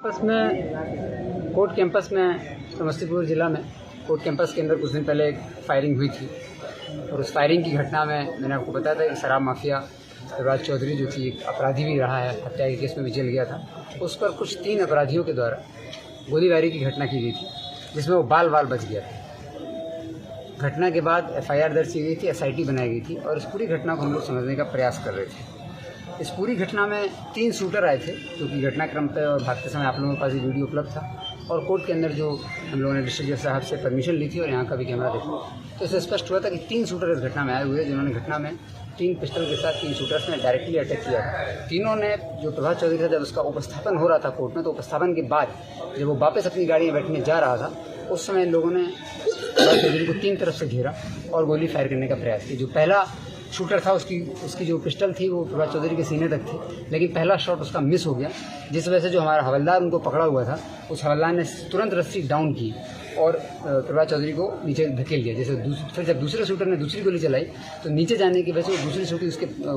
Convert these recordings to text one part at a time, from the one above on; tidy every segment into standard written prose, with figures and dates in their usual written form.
Campus में court campus में समस्तीपुर ज़िला में कोर्ट कैंपस के अंदर कुछ दिन पहले एक फायरिंग हुई थी और उस फायरिंग की घटना में मैंने आपको बताया था कि शराब माफिया शिवराज चौधरी जो थी एक अपराधी भी रहा है, हत्या के केस में भी जेल गया था। उस पर कुछ 3 अपराधियों के द्वारा गोलीबारी की घटना की गई थी जिसमें वो बाल बच गया था। घटना के बाद FIR दर्ज की गई थी, SIT बनाई गई थी और इस पूरी घटना को हम लोग समझने का प्रयास कर रहे थे। इस पूरी घटना में 3 शूटर आए थे क्योंकि घटनाक्रम पे और भागते समय आप लोगों के पास ये वीडियो उपलब्ध था और कोर्ट के अंदर जो हम लोगों ने डिस्ट्रिक्ट जज साहब से परमिशन ली थी और यहाँ का भी कैमरा देखा तो इससे स्पष्ट हुआ था कि 3 शूटर इस घटना में आए हुए जिन्होंने घटना में 3 पिस्टल के साथ 3 शूटर्स ने डायरेक्टली अटैक किया था। तीनों ने जो प्रभात चौधरी था जब उसका उपस्थापन हो रहा था कोर्ट में तो उपस्थापन के बाद जब वो वापस अपनी गाड़ी में बैठने जा रहा था उस समय इन लोगों ने प्रभात चौधरी को 3 तरफ से घेरा और गोली फायर करने का प्रयास किया। जो पहला शूटर था उसकी जो पिस्टल थी वो प्रभात चौधरी के सीने तक थी, लेकिन पहला शॉट उसका मिस हो गया जिस वजह से जो हमारा हवलदार उनको पकड़ा हुआ था उस हवलदार ने तुरंत रस्सी डाउन की और प्रभात चौधरी को नीचे धकेल दिया। जैसे फिर जब दूसरे शूटर ने दूसरी गोली चलाई तो नीचे जाने की वजह से दूसरी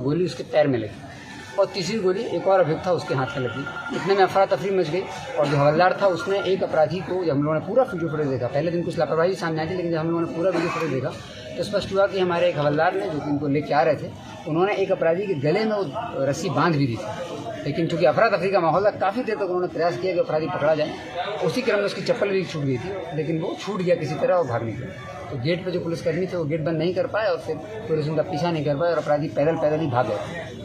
गोली उसके पैर में लगी और तीसरी गोली एक और अभियुक्त था उसके हाथ में लगी। इतने में अफरा तफरी मच गई और जो हवलदार था उसने एक अपराधी को, जब हम लोगों ने पूरा वीडियो फुटेज देखा, पहले दिन कुछ लापरवाही सामने आई थी लेकिन जब हम लोगों ने पूरा वीडियो फुटेज देखा तो स्पष्ट हुआ कि हमारे एक हवलदार ने जो कि उनको लेके आ रहे थे उन्होंने एक अपराधी के गले में वो रस्सी बांध भी दी थी, लेकिन चूंकि अफरा तफरी का माहौल था काफ़ी देर तक उन्होंने प्रयास किया कि अपराधी पकड़ा जाए। उसी क्रम में उसकी चप्पल भी छूट गई थी लेकिन वो छूट गया किसी तरह और भाग निकला। तो गेट पर जो पुलिसकर्मी थे वो गेट बंद नहीं कर पाए और फिर पुलिस उनका पीछा नहीं कर पाए और अपराधी पैदल ही भाग गए।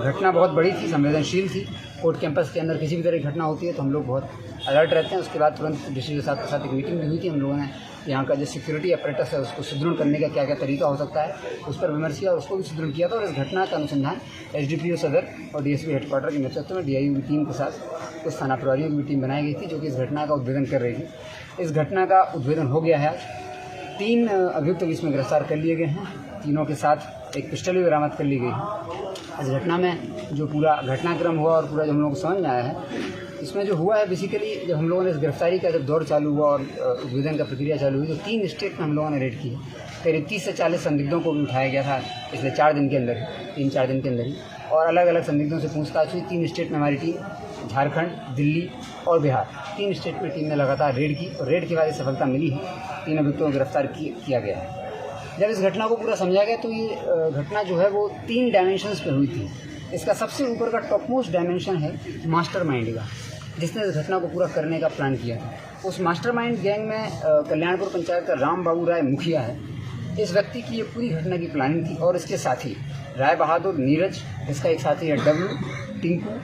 घटना बहुत बड़ी थी, संवेदनशील थी। कोर्ट कैंपस के अंदर किसी भी तरह की घटना होती है तो हम लोग बहुत अलर्ट रहते हैं। उसके बाद तुरंत डिस्ट्रिक्ट के साथ एक मीटिंग भी हुई थी। हम लोगों ने यहाँ का जो सिक्योरिटी अपरेटस है उसको सुदृढ़ करने का क्या तरीका हो सकता है उस पर विमर्श किया और उसको भी सुदृढ़ किया था। और इस घटना का अनुसंधान SDPO सदर और DSP हेडक्वार्टर के नेतृत्व में DIU की टीम के साथ कुछ थाना प्रभारियों की भी टीम बनाई गई थी जो कि इस घटना का उद्भेदन कर रही थी। इस घटना का उद्भेदन हो गया है। 3 अभियुक्त इसमें गिरफ्तार कर लिए गए हैं। तीनों के साथ एक पिस्टल भी बरामद कर ली गई है। इस घटना में जो पूरा घटनाक्रम हुआ और पूरा जो हम लोगों को समझ में आया है इसमें जो हुआ है बेसिकली जब हम लोगों ने इस गिरफ्तारी का जब दौर चालू हुआ और उद्भेदन का प्रक्रिया चालू हुई तो 3 स्टेट में हम लोगों ने रेड की। करीब 30 से 40 संदिग्धों को भी उठाया गया था पिछले 4 दिन के अंदर ही, 3-4 दिन के अंदर ही, और अलग अलग संदिग्धों से पूछताछ हुई। 3 स्टेट में हमारी टीम, झारखंड, दिल्ली और बिहार, 3 स्टेट में टीम ने लगातार रेड की और रेड के बाद सफलता मिली है। 3 अभियुक्तों को गिरफ्तार किया गया है। जब इस घटना को पूरा समझा गया तो ये घटना जो है वो 3 डायमेंशंस पे हुई थी। इसका सबसे ऊपर का टॉप मोस्ट डायमेंशन है मास्टरमाइंड का, जिसने इस घटना को पूरा करने का प्लान किया था। उस मास्टरमाइंड गैंग में कल्याणपुर पंचायत का राम बाबू राय मुखिया है। इस व्यक्ति की ये पूरी घटना की प्लानिंग थी और इसके साथी राय बहादुर, नीरज, इसका एक साथी है डब्लू, टिंकू,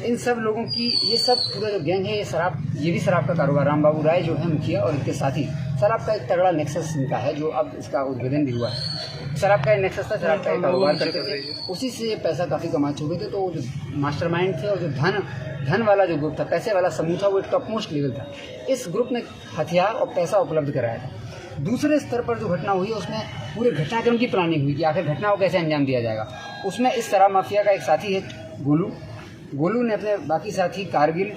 इन सब लोगों की ये सब पूरा जो गैंग है ये भी शराब का कारोबार, राम बाबू राय जो है मुखिया और इनके साथी, शराब का एक तगड़ा नेक्सस इनका है जो अब इसका उद्भेदन भी हुआ है। शराब का एक नेक्सस था, शराब का कारोबार करते थे, उसी से ये पैसा काफ़ी कमा चुके थे। तो जो मास्टरमाइंड थे और जो धन वाला जो ग्रुप था, पैसे वाला समूह था, वो एक टॉप मोस्ट लेवल था। इस ग्रुप ने हथियार और पैसा उपलब्ध कराया था। दूसरे स्तर पर जो घटना हुई उसमें पूरे घटनाक्रम की प्लानिंग हुई कि आखिर घटना को कैसे अंजाम दिया जाएगा। उसमें इस शराब माफिया का एक साथी है गोलू ने अपने बाकी साथी कारगिल,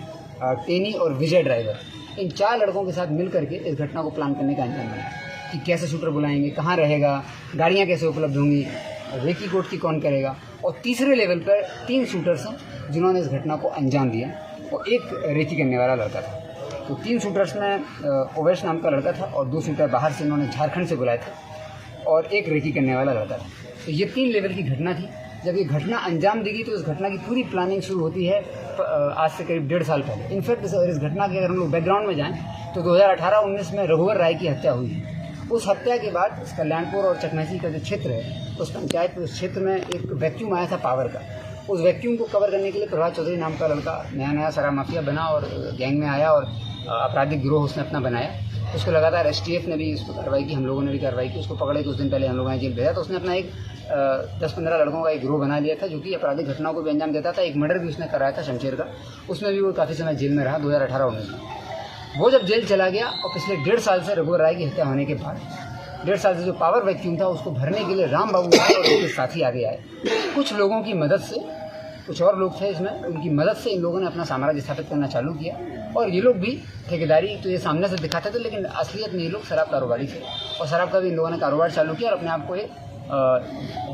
टेनी और विजय ड्राइवर, इन 4 लड़कों के साथ मिल करके इस घटना को प्लान करने का अंजाम दिया कि कैसे शूटर बुलाएंगे, कहाँ रहेगा, गाड़ियाँ कैसे उपलब्ध होंगी, रेकी कोट की कौन करेगा। और तीसरे लेवल पर 3 शूटर्स हैं जिन्होंने इस घटना को अंजाम दिया और एक रेकी करने वाला लड़का था। तो 3 शूटर्स में ओवैश नाम का लड़का था और 2 शूटर बाहर से इन्होंने झारखंड से बुलाए थे और एक रेकी करने वाला लड़का था। तो ये 3 लेवल की घटना थी। जब ये घटना अंजाम देगी तो इस घटना की पूरी प्लानिंग शुरू होती है आज से करीब 1.5 साल पहले। इनफैक्ट इस घटना के अगर हम लोग बैकग्राउंड में जाएं तो 2018-19 में रघुवर राय की हत्या हुई। उस हत्या के बाद इस कल्याणपुर और चकमेसी का जो क्षेत्र है उस पंचायत उस क्षेत्र में एक वैक्यूम आया था पावर का। उस वैक्यूम को कवर करने के लिए प्रभात चौधरी नाम का लड़का नया शराब माफिया बना और गैंग में आया और आपराधिक गिरोह उसने अपना बनाया। उसको लगातार STF ने भी उसको कार्रवाई की, हम लोगों ने भी कार्रवाई की। उसको पकड़े कुछ दिन पहले हम लोगों ने जेल भेजा। तो उसने अपना एक 10-15 लड़कों का एक गिरोह बना लिया था जो कि आपराधिक घटनाओं को भी अंजाम देता था। एक मर्डर भी उसने कराया था शमशेर का, उसमें भी वो काफ़ी समय जेल में रहा 2018-19 में। वो जब जेल चला गया और पिछले 1.5 साल से रघुवर राय की हत्या होने के बाद 1.5 साल से जो पावर वैक्यूम था उसको भरने के लिए राम बाबू राय और उनके साथी आगे आए। कुछ लोगों की मदद से, कुछ और लोग थे इसमें, उनकी मदद से इन लोगों ने अपना साम्राज्य स्थापित करना चालू किया। और ये लोग भी ठेकेदारी तो ये सामने से दिखाते थे लेकिन असलियत में ये लोग शराब कारोबारी थे और शराब का भी इन लोगों ने कारोबार चालू किया और अपने आप को एक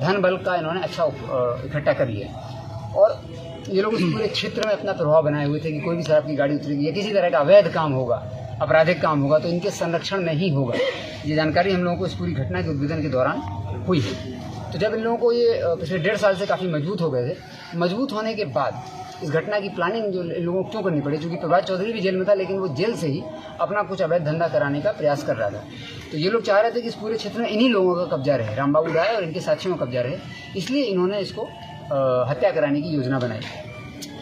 धन बल का इन्होंने अच्छा इकट्ठा कर लिया। और ये लोग उस पूरे क्षेत्र में अपना प्रभाव बनाए हुए थे कि कोई भी शराब की गाड़ी उतरेगी या किसी तरह का अवैध काम होगा, आपराधिक काम होगा तो इनके संरक्षण नहीं होगा। ये जानकारी हम लोगों को इस पूरी घटना के उद्भेदन के दौरान हुई है। तो जब इन लोगों को ये पिछले 1.5 साल से काफ़ी मजबूत हो गए थे, मजबूत होने के बाद इस घटना की प्लानिंग जो इन लोगों को क्यों करनी पड़ी, क्योंकि प्रभात चौधरी भी जेल में था, लेकिन वो जेल से ही अपना कुछ अवैध धंधा कराने का प्रयास कर रहा था। तो ये लोग चाह रहे थे कि इस पूरे क्षेत्र में इन्हीं लोगों का कब्जा रहे, रामबाबू राय और इनके साथियों का कब्जा रहे, इसलिए इन्होंने इसको हत्या कराने की योजना बनाई।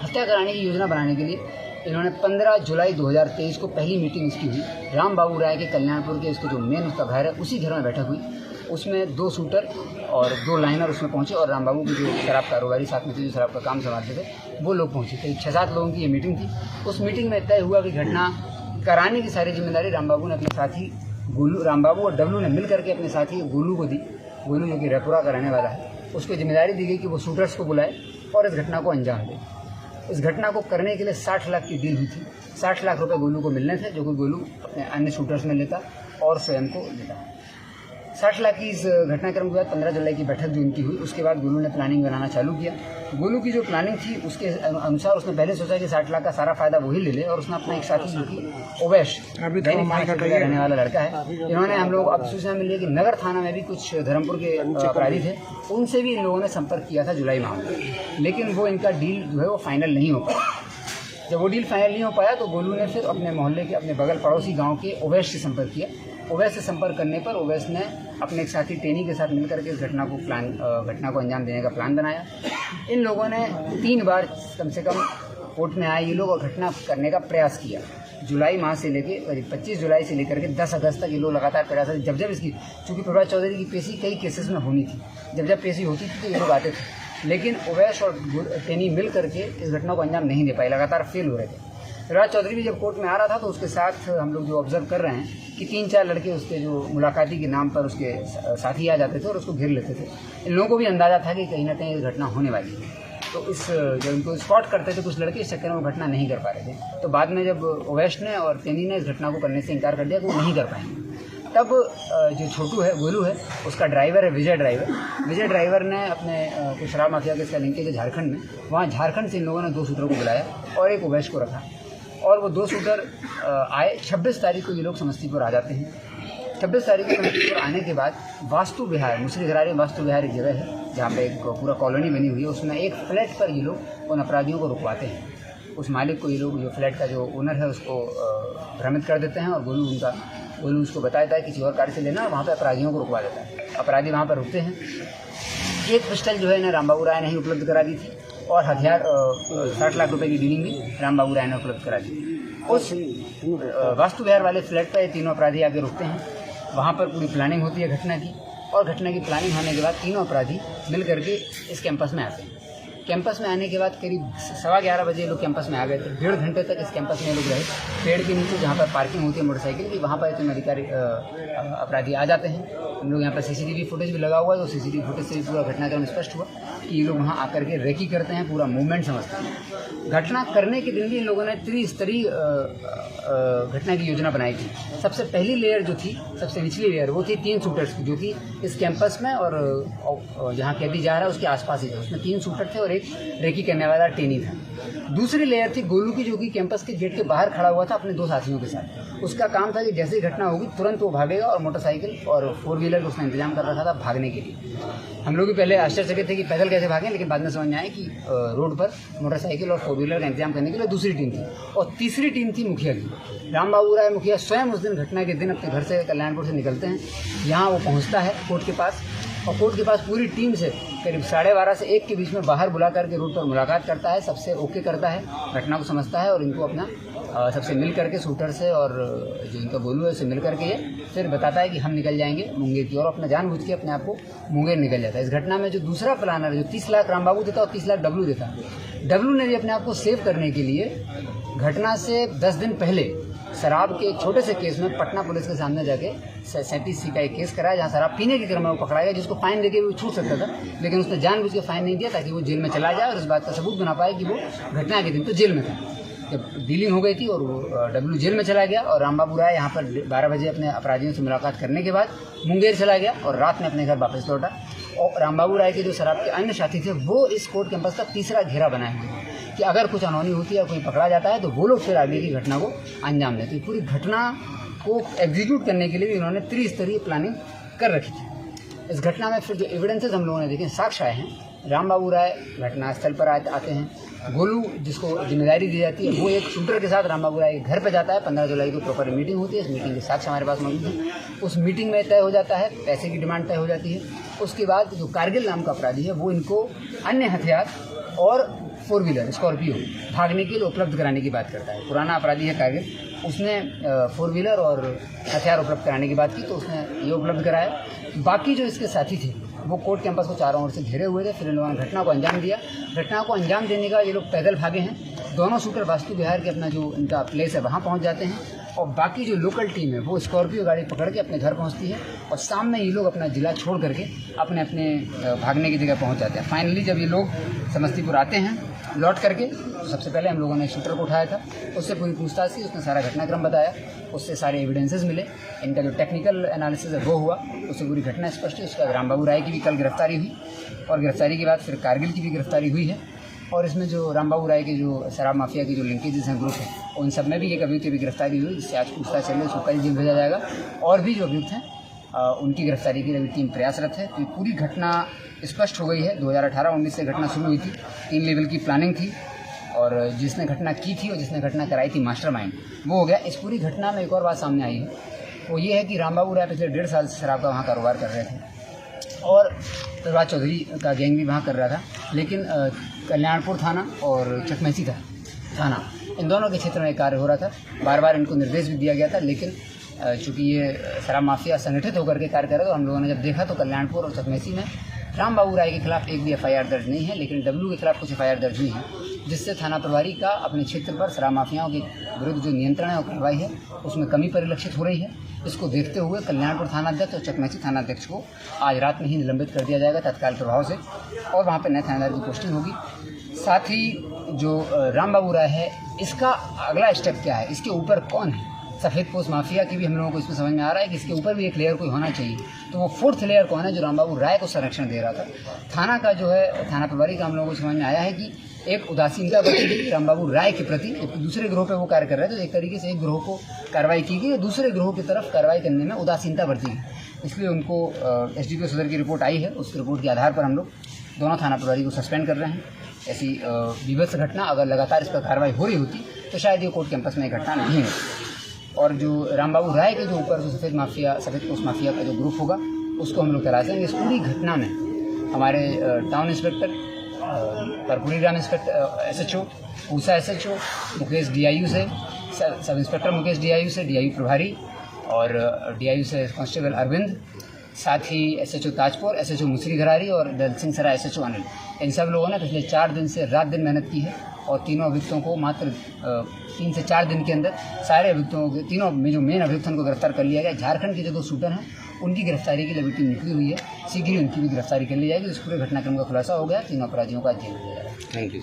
हत्या कराने की योजना बनाने के लिए इन्होंने 15 जुलाई 2023 को पहली मीटिंग इसकी हुई। रामबाबू राय के कल्याणपुर के इसके जो मेन उसका घर है उसी घर में बैठक हुई। उसमें 2 शूटर और 2 लाइनर उसमें पहुंचे और रामबाबू की जो शराब कारोबारी साथ में थे, जो शराब का काम संभालते थे, वो लोग पहुंचे। करीब 6-7 लोगों की ये मीटिंग थी। उस मीटिंग में तय हुआ कि घटना कराने की सारी जिम्मेदारी रामबाबू ने अपने साथी गोलू, रामबाबू और डब्लू ने मिल करके अपने साथी गोलू को दी। गोलू जो कि रैपुरा का रहने वाला है, उसको जिम्मेदारी दी गई कि वो शूटर्स को बुलाए और इस घटना को अंजाम दे। इस घटना को करने के लिए 60 लाख की डील हुई थी। 60 लाख रुपए गोलू को मिलने थे, जो कि गोलू अपने अन्य शूटर्स में लेता और स्वयं को देता। 60 लाख की इस घटनाक्रम के बाद 15 जुलाई की बैठक जो इनकी हुई, उसके बाद गोलू ने प्लानिंग बनाना चालू किया। गोलू की जो प्लानिंग थी उसके अनुसार उसने पहले सोचा कि 60 लाख का सारा फायदा वही ले ले, और उसने अपना एक साथी जो कि ओवैश रहने वाला लड़का है, इन्होंने हम लोग अब सूचना मिली है कि नगर थाना में भी कुछ धर्मपुर के अपराधी थे, उनसे भी इन लोगों ने संपर्क किया था जुलाई माह में, लेकिन वो इनका डील जो है वो फाइनल नहीं हो पाया। जब वो डील फाइनल नहीं हो पाया तो गोलू ने फिर अपने मोहल्ले के अपने बगल पड़ोसी गाँव के ओवैश से संपर्क किया। ओवैस से संपर्क करने पर ओवैस ने अपने एक साथी टेनी के साथ मिलकर के इस घटना को अंजाम देने का प्लान बनाया। इन लोगों ने 3 बार कम से कम कोर्ट में आए ये लोग और घटना करने का प्रयास किया। जुलाई माह से लेके 25 जुलाई से लेकर के 10 अगस्त तक ये लोग लगातार प्रयास, जब इसकी, चूँकि प्रभात चौधरी की पेशी कई केसेस में होनी थी, जब पेशी होती थी तो ये लोग आते थे, लेकिन ओवैस और टेनी मिल करके इस घटना को अंजाम नहीं दे पाए, लगातार फेल हो रहे थे। प्रभात चौधरी भी जब कोर्ट में आ रहा था तो उसके साथ हम लोग जो ऑब्जर्व कर रहे हैं कि 3-4 लड़के उसके जो मुलाकाती के नाम पर उसके साथी आ जाते थे और उसको घेर लेते थे। इन लोगों को भी अंदाजा था कि कहीं ना कहीं घटना होने वाली है, तो जब इनको स्पॉट करते थे कुछ लड़के, इस चक्कर में वो घटना नहीं कर पा रहे थे। तो बाद में जब ओवैश ने और टेनी ने इस घटना को करने से इनकार कर दिया कि वो नहीं कर पाएंगे, तब जो छोटू है, गोलू है, उसका ड्राइवर है विजय ड्राइवर ने अपने कुछ शराब माफिया के इसका लिंकेज है झारखंड में, वहाँ झारखंड से इन लोगों ने 2 शूटरों को बुलाया और एक ओवैश को रखा, और वो 2 शूटर आए। 26 तारीख को ये लोग समस्तीपुर आ जाते हैं। 26 तारीख को समस्तीपुर आने के बाद वास्तु विहार, मुसरीघरारी वास्तु विहार एक जगह है जहाँ पे एक पूरा कॉलोनी बनी हुई है, उसमें एक फ्लैट पर ये लोग उन अपराधियों को रुकवाते हैं। उस मालिक को ये लोग, जो फ्लैट का जो ओनर है, उसको भ्रमित कर देते हैं और गोलू उसको बताता है किसी और कार से लेना, और वहाँ पर अपराधियों को रुकवा देता है। अपराधी वहाँ पर रुकते हैं। एक पिस्टल जो है ना रामबाबू राय ने ही उपलब्ध करा दी थी, और हथियार 60 लाख रुपए की डीलिंग भी रामबाबू राय ने उपलब्ध करा दी। उस वास्तु विहार वाले फ्लैट पर ये तीनों अपराधी आके रुकते हैं। वहाँ पर पूरी प्लानिंग होती है घटना की, और घटना की प्लानिंग होने के बाद तीनों अपराधी मिल करके इस कैंपस में आते हैं। कैंपस में आने के बाद करीब 11:15 बजे लोग कैंपस में आ गए थे। 1.5 घंटे तक इस कैंपस में लोग रहे। पेड़ के नीचे जहाँ पर पार्किंग होती है मोटरसाइकिल की, वहाँ पर इतने अधिकारी अपराधी आ जाते हैं। हम लोग यहाँ पर CCTV फुटेज भी लगा हुआ है, तो CCTV फुटेज से भी पूरा घटनाक्रम स्पष्ट हुआ कि ये लोग वहाँ आकर के रेकी करते हैं, पूरा मूवमेंट समझते हैं। घटना करने के दिन भी इन लोगों ने त्रिस्तरीय घटना की योजना बनाई थी। सबसे पहली लेयर जो थी, सबसे निचली लेयर, वो थी 3 शूटर्स की, जो कि इस कैंपस में और जहाँ कैदी जा रहा है उसके आसपास ही थे। उसमें 3 शूटर थे और एक रेकी करने वाला टेनी था। दूसरी लेयर थी गोलू की, जो कि कैंपस के गेट के बाहर खड़ा हुआ था अपने 2 साथियों के साथ। उसका काम था कि जैसे ही घटना होगी तुरंत वो भागेगा, और मोटरसाइकिल और 4 व्हीलर का उसने इंतजाम कर रखा था भागने के लिए। हम लोग भी पहले आश्चर्यचकित थे कि पैदल कैसे भागें, लेकिन बाद में समझ में आया कि रोड पर मोटरसाइकिल और 4 व्हीलर का इंतजाम करने के लिए दूसरी टीम थी। और तीसरी टीम थी मुखिया की। रामबाबू राय मुखिया स्वयं उस दिन, घटना के दिन, अपने घर से कल्याणपुर से निकलते हैं। यहाँ वो पहुँचता है कोर्ट के पास, और कोर्ट के पास पूरी टीम से करीब 12:30 से 1 के बीच में बाहर बुला करके रोड पर मुलाकात करता है, सबसे ओके करता है, घटना को समझता है, और इनको अपना सबसे मिल करके, शूटर से और जो इनका गोलू है उससे मिल करके ये फिर बताता है कि हम निकल जाएंगे मुंगेर की ओर। अपना जानबूझ के अपने आप को मुंगेर निकल जाता है। इस घटना में जो दूसरा प्लानर, जो 30 लाख रामबाबू देता और 30 लाख डब्लू देता, डब्लू ने भी अपने आप को सेव करने के लिए घटना से 10 दिन पहले शराब के एक छोटे से केस में पटना पुलिस के सामने जाके 37C का एक केस कराया, जहाँ शराब पीने के क्रम में वो पकड़ा गया, जिसको फाइन देके वो छूट सकता था, लेकिन उसने जानबूझ के फाइन नहीं दिया ताकि वो जेल में चला जाए और इस बात का सबूत बना पाए कि वो घटना के दिन तो जेल में था। जब डीलिंग हो गई थी और वो डब्लू जेल में चला गया, और रामबाबू राय यहाँ पर 12 बजे अपने अपराधियों से मुलाकात करने के बाद मुंगेर चला गया और रात में अपने घर वापस लौटा। और रामबाबू राय के जो शराब के अन्य साथी थे, वो इस कोर्ट कैंपस का तीसरा घेरा बनाए हुए। कि अगर कुछ अनहोनी होती है, कोई पकड़ा जाता है, तो वो लोग फिर आगे की घटना को अंजाम देते हैं। पूरी घटना को एग्जीक्यूट करने के लिए भी इन्होंने त्रिस्तरीय प्लानिंग कर रखी थी। इस घटना में फिर जो एविडेंसेस हम लोगों ने देखे, साक्ष्य आए हैं, राम बाबू राय घटनास्थल पर आते हैं, गोलू जिसको जिम्मेदारी दी जाती है वो एक शूटर के साथ राम बाबू राय के घर पर जाता है। 15 जुलाई को प्रॉपर मीटिंग होती है, इस मीटिंग के साक्ष्य हमारे पास मौजूद है। उस मीटिंग में तय हो जाता है, पैसे की डिमांड तय हो जाती है। उसके बाद जो कारगिल नाम का अपराधी है वो इनको अन्य हथियार और 4 व्हीलर स्कॉर्पियो भागने के लिए उपलब्ध कराने की बात करता है। पुराना अपराधी है कारगिल, उसने 4 व्हीलर और हथियार उपलब्ध कराने की बात की, तो उसने ये उपलब्ध कराया। बाकी जो इसके साथी थे वो कोर्ट कैंपस को चारों ओर से घेरे हुए थे। फिर इन लोगों ने घटना को अंजाम दिया। घटना को अंजाम देने का ये लोग पैदल भागे हैं। दोनों शूटर वास्तु विहार के अपना जो इनका प्लेस है वहाँ पहुँच जाते हैं, और बाकी जो लोकल टीम है वो स्कॉर्पियो गाड़ी पकड़ के अपने घर पहुँचती है, और सामने ये लोग अपना ज़िला छोड़ करके अपने अपने भागने की जगह पहुँच जाते हैं। फाइनली जब ये लोग समस्तीपुर आते हैं लौट करके, तो सबसे पहले हम लोगों ने शूटर को उठाया था, उससे पूरी पूछताछ की, उसने सारा घटनाक्रम बताया, उससे सारे एविडेंसेस मिले, इनका जो टेक्निकल एनालिसिस है वो हुआ, उससे पूरी घटना स्पष्ट है। उसके बाद राम बाबू राय की भी कल गिरफ्तारी हुई, और गिरफ्तारी के बाद फिर कारगिल की भी गिरफ्तारी हुई है। और इसमें जो राम बाबू राय के जो शराब माफिया के जो लिंकेजेस हैं ग्रुप है, उन सब में भी एक अभियुक्त की भी गिरफ्तारी हुई, जिससे आज पूछताछ चल रही है, उसको कल जेल भेजा जाएगा। और भी जो अभियुक्त हैं उनकी गिरफ्तारी के लिए भी टीम प्रयासरत है। तो पूरी घटना स्पष्ट हो गई है। 2018-19 से घटना शुरू हुई थी, 3 लेवल की प्लानिंग थी, और जिसने घटना की थी और जिसने घटना कराई थी मास्टरमाइंड वो हो गया। इस पूरी घटना में एक और बात सामने आई है, वो ये है कि राम बाबू राय पिछले 1.5 साल से शराब का वहाँ कारोबार कर रहे थे, और प्रभात चौधरी का गैंग भी वहाँ कर रहा था। लेकिन कल्याणपुर थाना और चकमेसी थाना, इन दोनों के क्षेत्र में कार्य हो रहा था। बार बार इनको निर्देश भी दिया गया था, लेकिन चूँकि ये शराब माफिया संगठित होकर के कार्य कर रहा था, तो हम लोगों ने जब देखा तो कल्याणपुर और चकमेसी में राम बाबू राय के खिलाफ एक भी FIR दर्ज नहीं है, लेकिन डब्लू के खिलाफ कुछ FIR दर्ज हुई है, जिससे थाना प्रभारी का अपने क्षेत्र पर शराब माफियाओं के विरुद्ध जो नियंत्रण है और कार्रवाई है उसमें कमी परिलक्षित हो रही है। इसको देखते हुए कल्याणपुर थानाध्यक्ष और चकमेसी थानाध्यक्ष को आज रात में ही निलंबित कर दिया जाएगा तत्काल प्रभाव से, और वहाँ पर नए थानेदार की पोस्टिंग होगी। साथ ही जो राम बाबू राय है, इसका अगला स्टेप क्या है, इसके ऊपर कौन है। सफ़ेद पोस्ट माफिया की भी हम लोगों को इसमें समझ में आ रहा है कि इसके ऊपर भी एक लेयर कोई होना चाहिए। तो वो 4th लेयर कौन है जो राम बाबू राय को संरक्षण दे रहा था। थाना का जो है थाना प्रभारी का हम लोगों को समझ में आया है कि एक उदासीनता बरती गई राम बाबू राय के प्रति, जबकि दूसरे ग्रोह पे वो कार्य कर रहे थे। तो एक तरीके से एक ग्रोह को कार्रवाई की गई और दूसरे ग्रोह की तरफ कार्रवाई करने में उदासीनता बरती गई, इसलिए उनको SDPO सदर की रिपोर्ट आई है। उस रिपोर्ट के आधार पर हम लोग दोनों थाना प्रभारी को सस्पेंड कर रहे हैं। ऐसी विभत्स घटना अगर लगातार इस पर कार्रवाई हो रही होती तो शायद ये कोर्ट कैंपस में एक घटना नहीं होती। और जो राम बाबू राय के जो ऊपर जो सफ़ेद पोस्ट माफिया का जो ग्रुप होगा उसको हम लोग तलाशेंगे। इस पूरी घटना में हमारे town inspector, Karpoori Gram inspector SHO, Pusa SHO, Mukesh DIU से, सब इंस्पेक्टर मुकेश DIU से, DIU प्रभारी और DIU से कांस्टेबल अरविंद, साथ ही SHO ताजपुर, SHO मुसरी घरारी और दल सिंह सराय SHO अनिल, इन सब लोगों ने पिछले 4 दिन से रात दिन मेहनत की है, और तीनों अभियुक्तों को मात्र 3 से 4 दिन के अंदर सारे अभियुक्तों के, तीनों में जो मेन अभियुक्तों को गिरफ्तार कर लिया गया। झारखंड के जो 2 शूटर हैं उनकी गिरफ्तारी की लिए टीम निकली हुई है, शीघ्र ही उनकी भी गिरफ्तारी कर ली जाएगी। इस पूरे घटनाक्रम का खुलासा हो गया, तीनों अपराधियों का जेल भेजा जाएगा। Thank you.